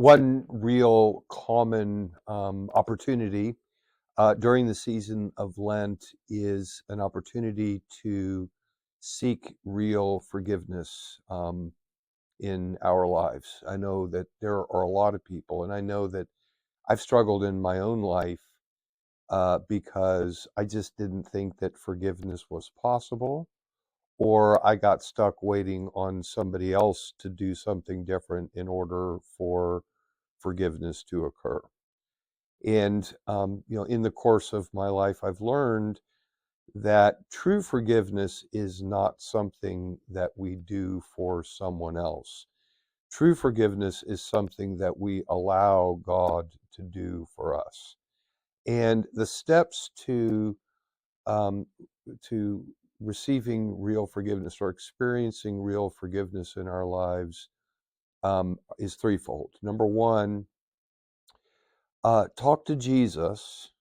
One real common opportunity during the season of Lent is an opportunity to seek real forgiveness in our lives. I know that there are a lot of people, and I know that I've struggled in my own life because I just didn't think that forgiveness was possible, or I got stuck waiting on somebody else to do something different in order for forgiveness to occur. And in the course of my life, I've learned that true forgiveness is not something that we do for someone else. True forgiveness is something that we allow God to do for us. And the steps um, to receiving real forgiveness or experiencing real forgiveness in our lives is threefold. Number one, talk to Jesus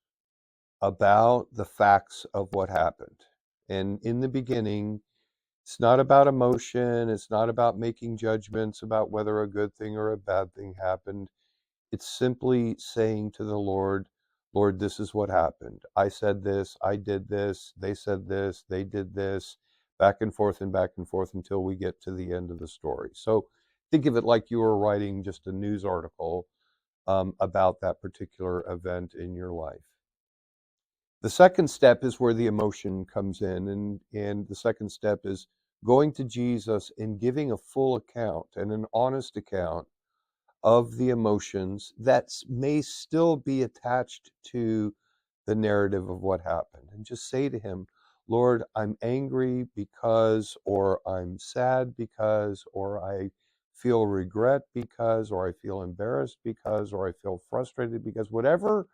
about the facts of what happened. And in the beginning, it's not about emotion, it's not about making judgments about whether a good thing or a bad thing happened. It's simply saying to the Lord, Lord, this is what happened. I said this, I did this, they said this, they did this, back and forth until we get to the end of the story. So think of it like you were writing just a news article about that particular event in your life. The second step is where the emotion comes in, and the second step is going to Jesus and giving a full account and an honest account of the emotions that may still be attached to the narrative of what happened. And just say to him, Lord, I'm angry because, or I'm sad because, or I feel regret because, or I feel embarrassed because, or I feel frustrated because, whatever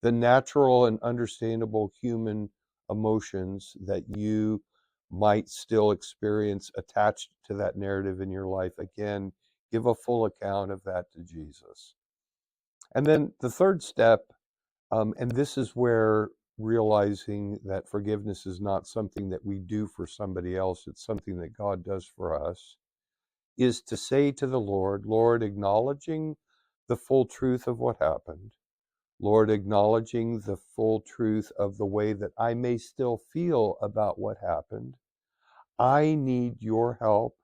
the natural and understandable human emotions that you might still experience attached to that narrative in your life. Again, give a full account of that to Jesus. And then the third step, and this is where realizing that forgiveness is not something that we do for somebody else, it's something that God does for us, is to say to the Lord, Lord, acknowledging the full truth of what happened, Lord, acknowledging the full truth of the way that I may still feel about what happened, I need your help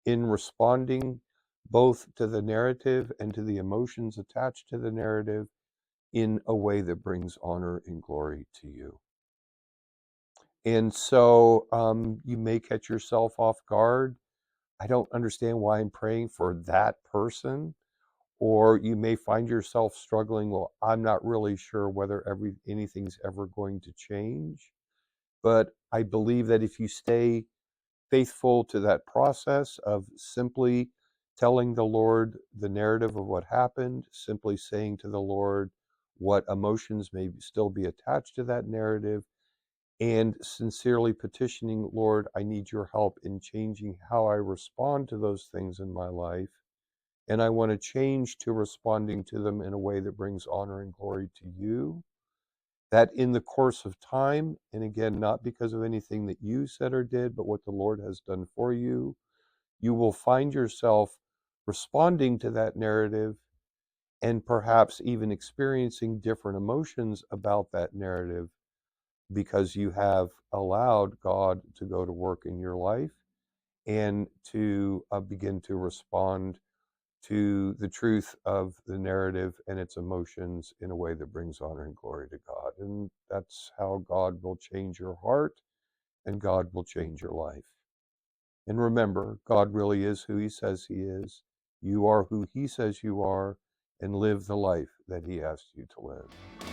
in responding both to the narrative and to the emotions attached to the narrative in a way that brings honor and glory to you. And so you may catch yourself off guard. I don't understand why I'm praying for that person. Or you may find yourself struggling, well, I'm not really sure whether anything's ever going to change. But I believe that if you stay faithful to that process of simply telling the Lord the narrative of what happened, simply saying to the Lord what emotions may still be attached to that narrative, and sincerely petitioning, Lord, I need your help in changing how I respond to those things in my life. And I want to change to responding to them in a way that brings honor and glory to you. That in the course of time, and again, not because of anything that you said or did, but what the Lord has done for you, you will find yourself responding to that narrative and perhaps even experiencing different emotions about that narrative because you have allowed God to go to work in your life and to begin to respond to the truth of the narrative and its emotions in a way that brings honor and glory to God. And that's how God will change your heart and God will change your life. And remember, God really is who he says he is. You are who he says you are, and live the life that he asked you to live.